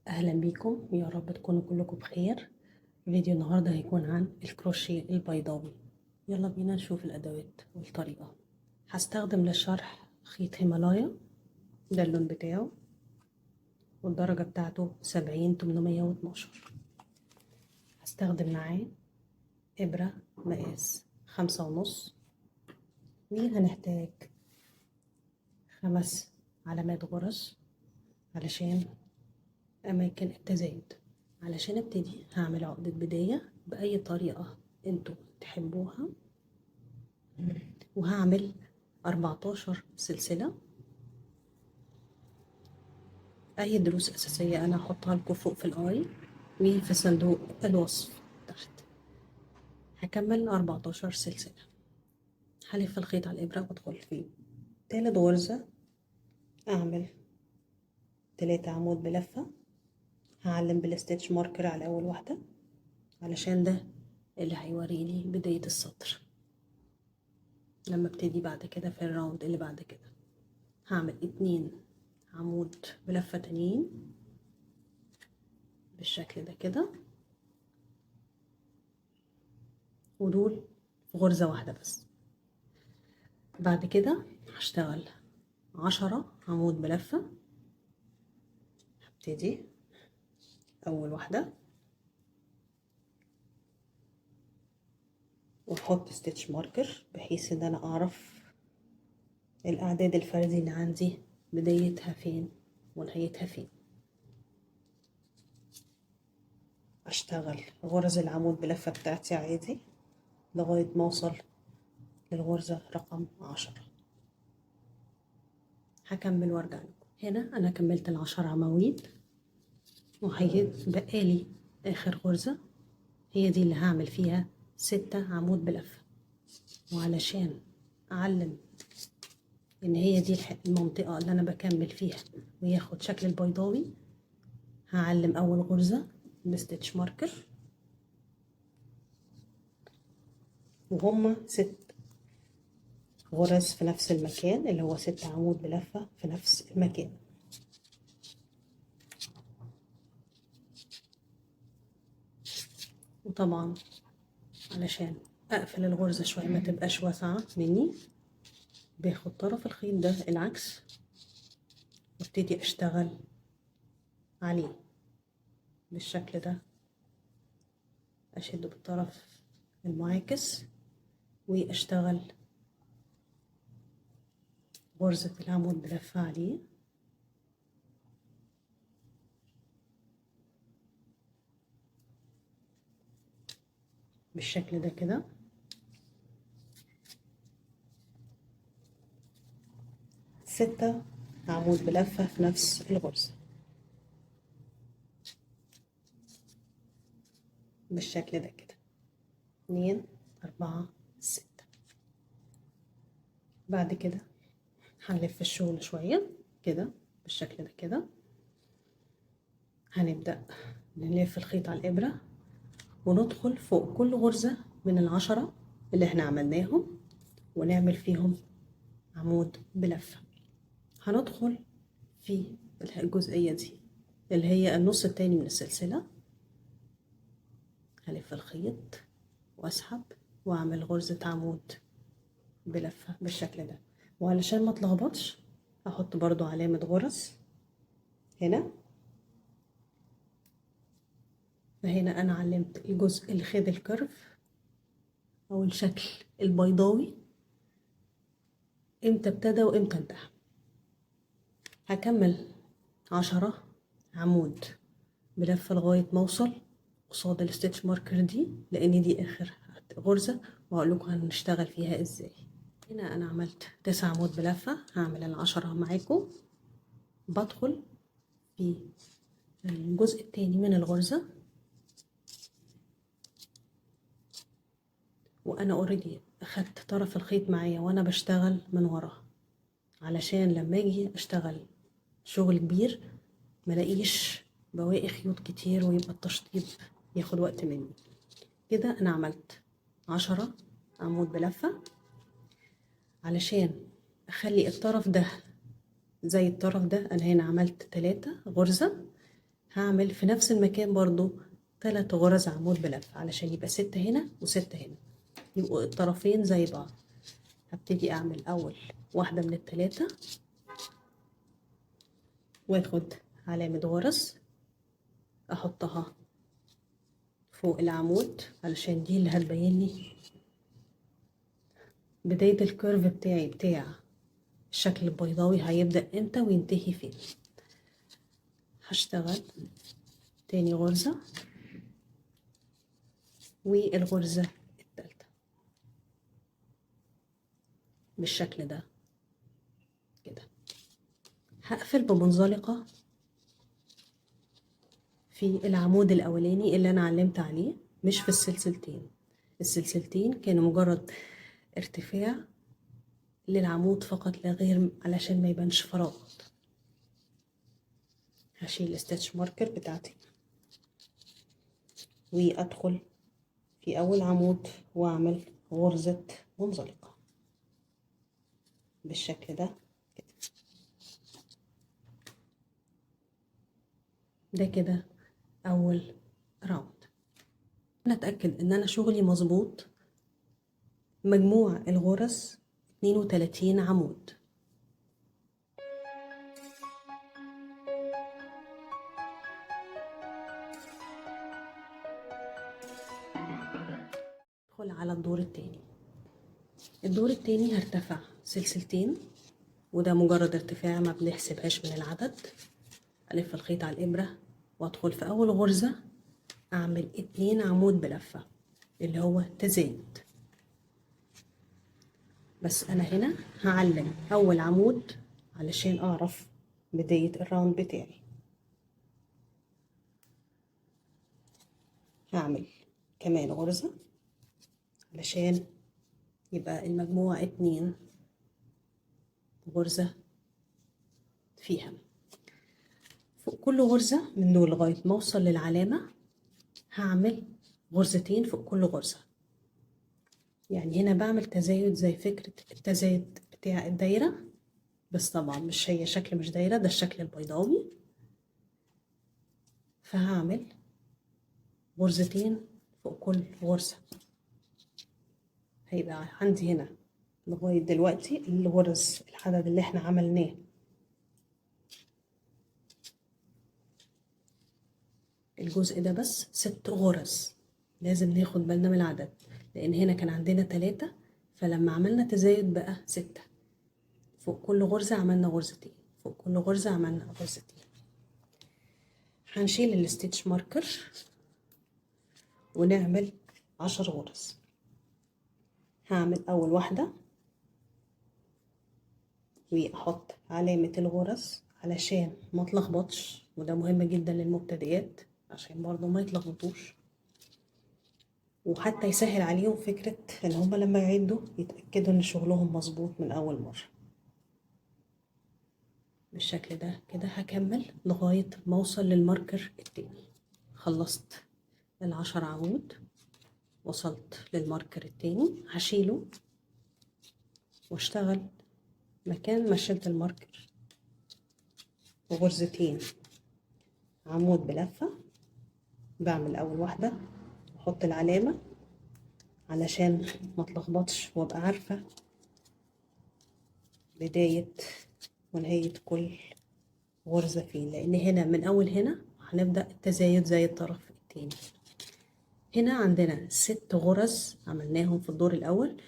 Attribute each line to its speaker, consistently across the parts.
Speaker 1: اهلا بيكم، يا رب تكونوا كلكم بخير. فيديو النهارده هيكون عن الكروشيه البيضاوي. يلا بينا نشوف الادوات والطريقه. هستخدم للشرح خيط هيمالايا، ده اللون بتاعه والدرجه بتاعته 70-812. هستخدم معاه ابره مقاس 5.5، وهنحتاج 5 علامات غرز علشان اماكن التزايد. علشان ابتدي هعمل عقدة بداية بأي طريقة انتوا تحبوها، وهعمل 14 سلسلة. اي دروس اساسية انا هحطها لكم فوق في الاي وفي صندوق الوصف تحت. هكمل 14 سلسلة. هلف الخيط على الابرة وادخل فيه تالت غرزة، اعمل 3 عمود بلفة. هعلم بالستيتش ماركر على اول واحدة علشان ده اللي هيوريني بداية السطر. لما ابتدي بعد كده في الراوند اللي بعد كده هعمل 2 عمود بلفة تانيين بالشكل ده كده، ودول في غرزة واحدة بس. بعد كده هشتغل 10 عمود بلفة. هبتدي اول واحدة واحط ستيتش ماركر بحيث ان انا اعرف الاعداد الفردي اللي عندي بدايتها فين ونهايتها فين. اشتغل غرز العمود بلفة بتاعتي عادي لغاية ما اوصل للغرزة رقم 10. هكمل وارجع لكم. هنا انا كملت ال10 عواميد، وهيتبقالي اخر غرزة هي دي اللي هعمل فيها 6 عمود بلفة. وعلشان اعلم ان هي دي المنطقة اللي انا بكمل فيها وياخد شكل البيضاوي، هعلم اول غرزة بستيتش ماركر، وهما 6 غرز في نفس المكان اللي هو 6 عمود بلفة في نفس المكان. وطبعا علشان اقفل الغرزة شوية ما تبقاش واسعة مني، باخد طرف الخيط ده العكس وابتدي اشتغل عليه بالشكل ده. اشد بالطرف المعاكس واشتغل غرزة العمود بلفة عليه بالشكل ده كده. 6 عمود بلفة في نفس الغرزة بالشكل ده كده. 2 4 6. بعد كده هنلف الشغل شوية كده بالشكل ده كده. هنبدأ نلف الخيط على الإبرة وندخل فوق كل غرزة من ال10 اللي احنا عملناهم ونعمل فيهم عمود بلفة. هندخل في الجزئية دي اللي هي النص التاني من السلسلة. هلف الخيط واسحب واعمل غرزة عمود بلفة بالشكل ده. وعلشان ما اتلخبطش هحط برضو علامة غرز هنا. فهنا انا علمت الجزء اللي خد الكيرف او الشكل البيضاوي امتى ابتدى وامتى انتهى. هكمل 10 عمود بلفة لغاية ما اوصل قصاد الستيتش ماركر دي، لان دي اخر غرزة وهقول لكم هنشتغل فيها ازاي. هنا انا عملت 9 عمود بلفة، هعمل ال10 معاكم. بدخل في الجزء التاني من الغرزة وانا اوريدي اخدت طرف الخيط معايا وانا بشتغل من ورا، علشان لما اجي اشتغل شغل كبير ملاقيش بواقي خيوط كتير ويبقى التشطيب ياخد وقت مني. كده انا عملت 10 عمود بلفة. علشان اخلي الطرف ده زي الطرف ده انا هنا عملت 3 غرزة هعمل في نفس المكان برضو 3 غرز عمود بلف علشان يبقى 6 هنا و6 هنا، يبقوا الطرفين زي بعض. هبتدي اعمل اول واحدة من ال3 واخد علامة غرز احطها فوق العمود علشان دي اللي هتبين لي بداية الكيرف بتاعي بتاع الشكل البيضاوي هيبدأ امتى وينتهي فين. هشتغل تاني غرزة والغرزة التالتة بالشكل ده كده. هقفل بمنزلقة في العمود الاولاني اللي انا علمت عليه، مش في السلسلتين. السلسلتين كانوا مجرد ارتفاع للعمود فقط لا غير علشان ما يبانش فراغات. هشيل الستيتش ماركر بتاعتي وادخل في اول عمود واعمل غرزة منزلقة بالشكل ده كده. ده كده اول راوند. انا اتاكد ان انا شغلي مظبوط. مجموع الغرز 32 عمود. ادخل على الدور التاني. الدور التاني هرتفع سلسلتين، وده مجرد ارتفاع ما بنحسبهاش من العدد. الف الخيط على الابرة وادخل في اول غرزة اعمل 2 عمود بلفة اللي هو تزايد. بس انا هنا هعلم اول عمود علشان اعرف بداية الراوند بتاعي. هعمل كمان غرزة علشان يبقى المجموع 2 غرزة فيها. فوق كل غرزة من دول لغاية ما اوصل للعلامة هعمل غرزتين فوق كل غرزة. يعني هنا بعمل تزايد زي فكرة التزايد بتاع الدايرة، بس طبعا مش هي شكل مش دايرة، ده الشكل البيضاوي. فهعمل غرزتين فوق كل غرزة. هيبقى عندي هنا لغاية دلوقتي الغرز العدد اللي احنا عملناه الجزء ده بس 6 غرز. لازم ناخد بالنا من العدد لان هنا كان عندنا 3، فلما عملنا تزايد بقى 6. فوق كل غرزة عملنا غرزتين، فوق كل غرزة عملنا غرزتين. هنشيل الستيتش ماركر ونعمل 10 غرز. هعمل اول واحدة واحط علامة الغرز علشان ما اتلخبطش، وده مهم جدا للمبتدئات عشان برضو ما يتلخبطوش، وحتى يسهل عليهم فكرة ان هما لما يعدوا يتأكدوا ان شغلهم مظبوط من اول مرة. بالشكل ده كده هكمل لغاية ما اوصل للماركر التاني. خلصت ال10 عمود، وصلت للماركر التاني. هشيله واشتغل مكان ما شلت الماركر غرزتين عمود بلفة. بعمل اول واحدة احط العلامة علشان ما اتلخبطش وابقى عارفة بداية ونهاية كل غرزة فين، لان هنا من اول هنا هنبدأ التزايد زي الطرف التاني. هنا عندنا 6 غرز عملناهم في الدور الاول،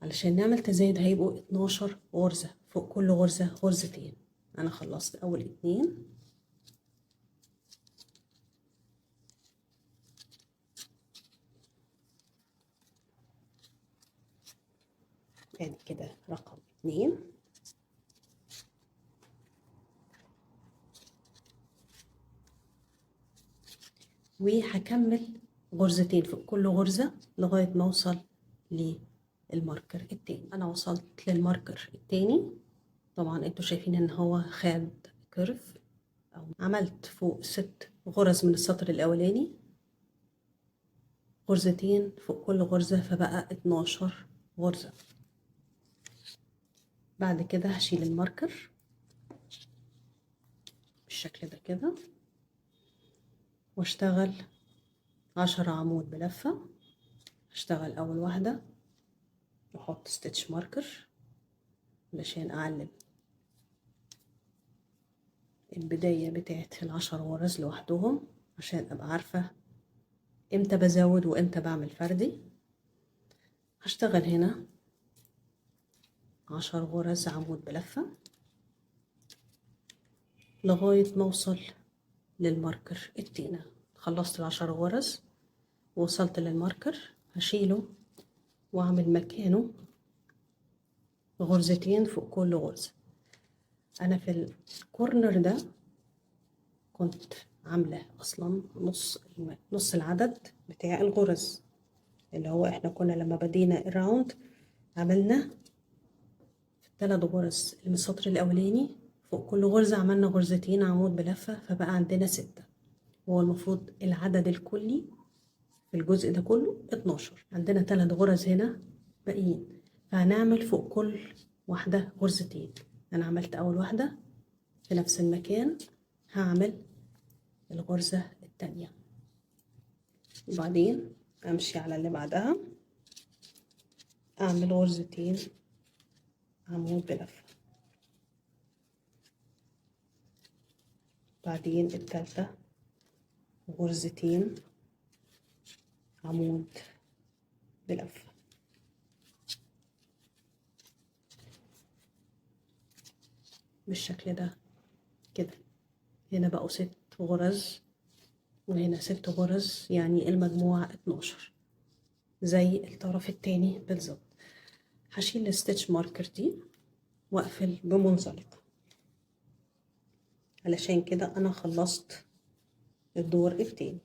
Speaker 1: علشان نعمل تزايد هيبقوا 12 غرزة. فوق كل غرزة غرزتين. انا خلصت اول 2. ادي كده رقم 2. وهكمل غرزتين فوق كل غرزة لغاية ما اوصل للماركر التاني. انا وصلت للماركر التاني. طبعا انتوا شايفين ان هو خد كيرف. أو عملت فوق 6 غرز من السطر الاولاني، غرزتين فوق كل غرزة، فبقى 12 غرزة. بعد كده هشيل الماركر بالشكل ده كده واشتغل 10 عمود بلفة. هشتغل اول واحدة واحط ستيتش ماركر علشان اعلم البداية بتاعت ال10 غرز لوحدهم، عشان ابقى عارفة امتى بزود وامتى بعمل فردي. هشتغل هنا 10 غرز عمود بلفة لغاية ما اوصل للماركر التاني. خلصت ال10 غرز ووصلت للماركر، هشيله واعمل مكانه غرزتين فوق كل غرزة. انا في الكورنر ده كنت عاملة اصلا نص العدد بتاع الغرز، اللي هو احنا كنا لما بدينا الراوند عملنا في ال3 غرز من السطر الاولاني فوق كل غرزة عملنا غرزتين عمود بلفة، فبقى عندنا 6. هو المفروض العدد الكلي في الجزء ده كله 12. عندنا 3 غرز هنا باقيين، فهنعمل فوق كل واحدة غرزتين. انا عملت اول واحدة في نفس المكان، هعمل الغرزة التانية وبعدين امشي على اللي بعدها اعمل غرزتين عمود بلفة، بعدين التالتة غرزتين عمود بلفة. بالشكل ده كده. هنا بقوا 6 غرز وهنا 6 غرز، يعني المجموع 12 زي الطرف التاني بالظبط. هشيل الستيتش ماركر دي واقفل بمنزلقة، علشان كده انا خلصت الدور التاني.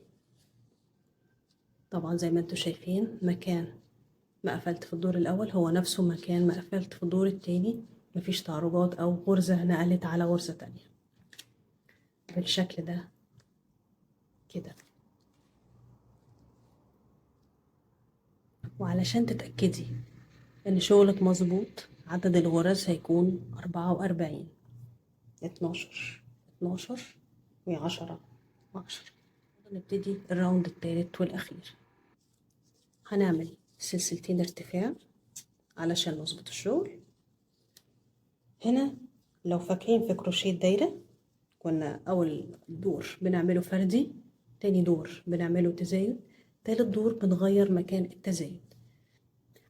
Speaker 1: طبعا زي ما انتوا شايفين مكان ما قفلت في الدور الاول هو نفسه مكان ما قفلت في الدور التاني، مفيش تعرجات او غرزة نقلت على غرزة تانية بالشكل ده كده. وعلشان تتأكدي ان شغلك مظبوط عدد الغرز هيكون 44، 12 12 و10 و10. نبتدي الراوند التالت والاخير. هنعمل سلسلتين ارتفاع علشان نظبط الشغل. هنا لو فاكرين في كروشيه الدايرة كنا اول دور بنعمله فردي، تاني دور بنعمله تزايد، تالت دور بنغير مكان التزايد.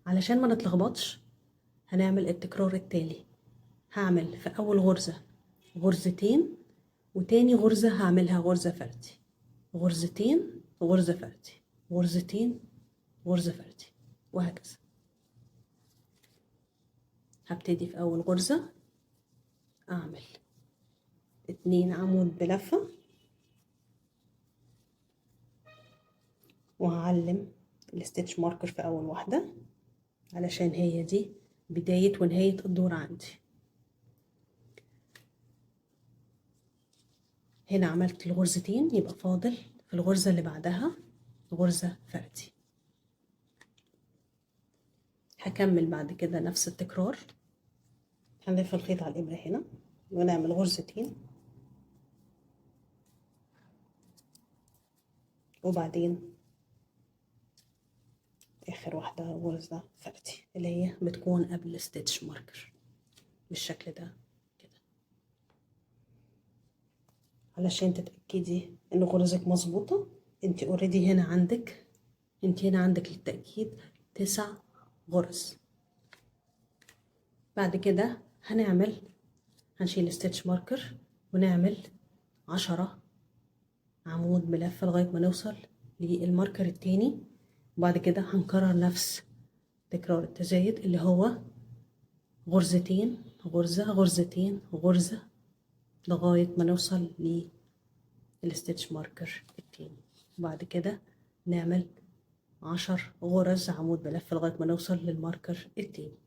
Speaker 1: علشان ما نتلخبطش هنعمل التكرار التالي. هعمل في اول غرزة غرزتين، وتاني غرزة هعملها غرزة فردي، غرزتين غرزة فردي، غرزتين غرزة فردي، وهكذا. هبتدي في اول غرزة اعمل 2 عمود بلفة، وهعلم الستيتش ماركر في اول واحدة علشان هي دي بداية ونهاية الدور عندي. هنا عملت الغرزتين، يبقى فاضل في الغرزة اللي بعدها غرزة فردي. هكمل بعد كده نفس التكرار. هنلف الخيط على الإبرة هنا ونعمل غرزتين، وبعدين آخر واحدة غرزة فردي اللي هي بتكون قبل ستيتش ماركر بالشكل ده كده. علشان تتأكدي إن غرزك مظبوطة، انت اوريدي هنا عندك، للتأكيد 9 غرز. بعد كده هنشيل ستيتش ماركر ونعمل 10 عمود ملف لغاية ما نوصل للماركر التاني. وبعد كده هنكرر نفس تكرار التزايد اللي هو غرزتين غرزة غرزتين غرزة لغاية ما نوصل للستيتش ماركر التاني. بعد كده نعمل 10 غرز عمود ملف لغاية ما نوصل للماركر التاني.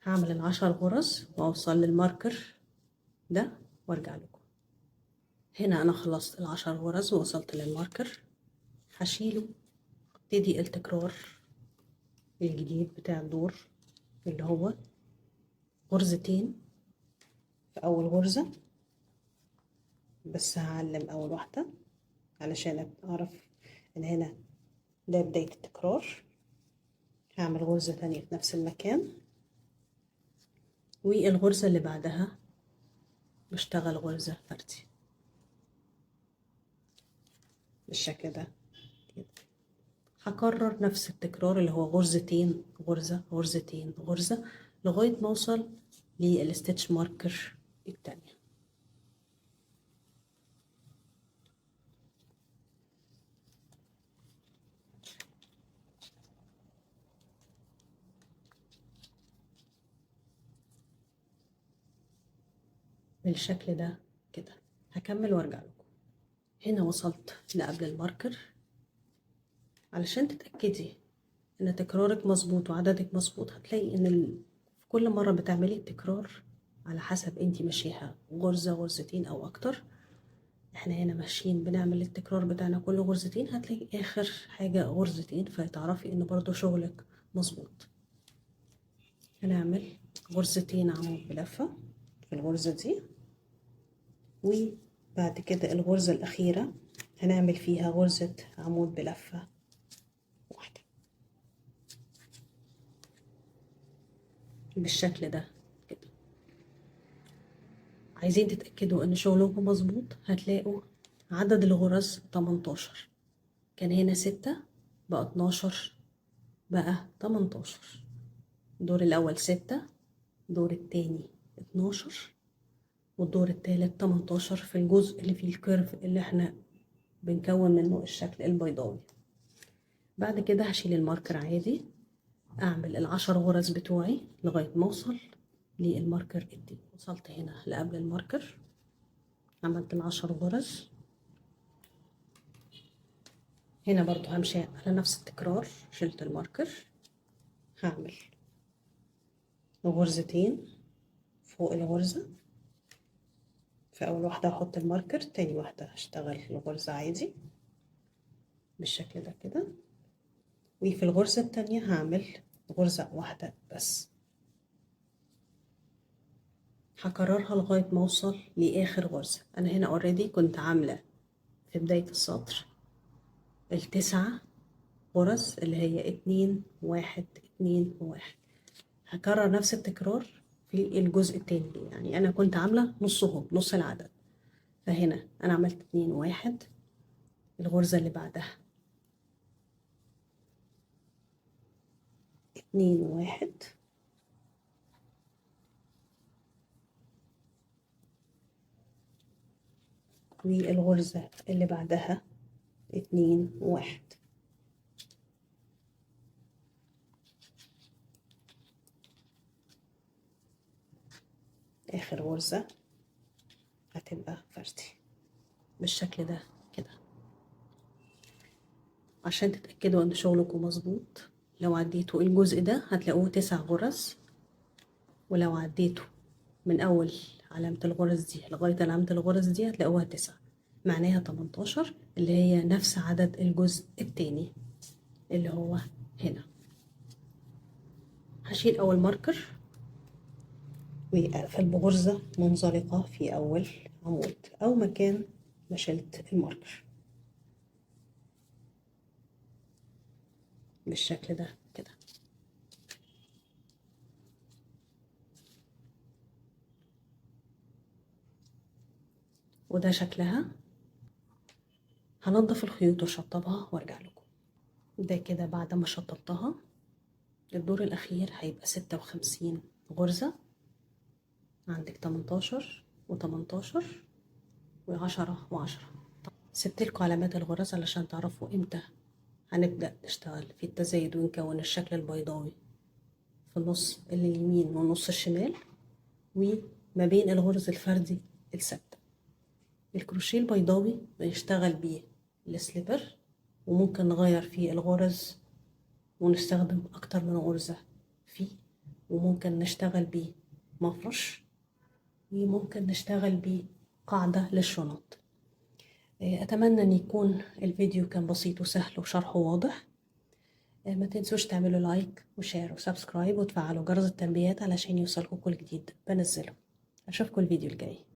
Speaker 1: هعمل ال10 غرز واوصل للماركر ده وارجع لكم. هنا انا خلصت ال10 غرز ووصلت للماركر، هشيله. ابتدي التكرار الجديد بتاع الدور اللي هو غرزتين في اول غرزة، بس هعلم اول واحدة علشان اعرف ان هنا ده بداية التكرار. هعمل غرزة تانية في نفس المكان، والغرزة اللي بعدها بشتغل غرزة فردي بالشكل ده كده. هكرر نفس التكرار اللي هو غرزتين غرزة غرزتين غرزة لغاية ما اوصل للستيتش ماركر التانية. بالشكل ده كده. هكمل وارجع لكم. هنا وصلت لقبل الماركر. علشان تتأكدي ان تكرارك مظبوط وعددك مظبوط، هتلاقي ان في كل مرة بتعملي التكرار على حسب انتي ماشيها غرزة غرزتين او اكتر. احنا هنا ماشيين بنعمل التكرار بتاعنا كل غرزتين، هتلاقي اخر حاجة غرزتين، فتعرفي ان برضو شغلك مظبوط. هنعمل غرزتين عمود بلفة في الغرزة دي، وبعد كده الغرزة الأخيرة هنعمل فيها غرزة عمود بلفة واحدة بالشكل ده كده. عايزين تتأكدوا ان شغلكم مظبوط، هتلاقوا عدد الغرز 18. كان هنا 6 بقى 12 بقى 18. الدور الأول 6، الدور التاني 12، والدور التالت 18 في الجزء اللي فيه الكيرف اللي احنا بنكون منه الشكل البيضاوي. بعد كده هشيل الماركر عادي، اعمل ال10 غرز بتوعي لغاية ما اوصل للماركر التاني. وصلت هنا لقبل الماركر، عملت ال10 غرز. هنا برضو همشي على نفس التكرار، شلت الماركر، هعمل غرزتين فوق الغرزة. في أول واحدة هحط الماركر، تاني واحدة هشتغل الغرزة عادي بالشكل ده كده. وفي الغرزة التانية هعمل غرزة واحدة بس. هكررها لغاية ما اوصل لآخر غرزة. أنا هنا اوريدي كنت عاملة في بداية السطر ال9 غرز اللي هي 2 1 2 1. هكرر نفس التكرار في الجزء التاني، يعني أنا كنت عاملة نصهم، نص العدد. فهنا أنا عملت 2 1. الغرزة اللي بعدها 2 1، والغرزة اللي بعدها 2 1. آخر غرزة هتبقى فردي بالشكل ده كده. عشان تتأكدوا ان شغلكم مظبوط، لو عديتوا الجزء ده هتلاقوه 9 غرز، ولو عديتوا من اول علامة الغرز دي لغاية علامة الغرز دي هتلاقوها 9، معناها 18 اللي هي نفس عدد الجزء التاني اللي هو هنا. هشيل اول ماركر واقفل بغرزة منزلقة في اول عمود او مكان ما شلت الماركر بالشكل ده كده. وده شكلها. هنضف الخيوط واشطبها وارجع لكم. ده كده بعد ما شطبتها. الدور الاخير هيبقى 56 غرزة. عندك 18 و18 و10 و10. سبتلكوا علامات الغرز علشان تعرفوا امتى هنبدأ نشتغل في التزايد ونكون الشكل البيضاوي في النص اليمين والنص الشمال، وما بين الغرز الفردي الثابتة. الكروشيه البيضاوي بنشتغل بيه السليبر، وممكن نغير فيه الغرز ونستخدم اكتر من غرزة فيه، وممكن نشتغل بيه مفرش، وممكن نشتغل بيه قاعدة للشنط. اتمنى ان يكون الفيديو كان بسيط وسهل وشرحه واضح. ما تنسوش تعملوا لايك وشير وسبسكرايب وتفعلوا جرس التنبيهات علشان يوصلكم كل جديد بنزله. اشوفكم الفيديو الجاي.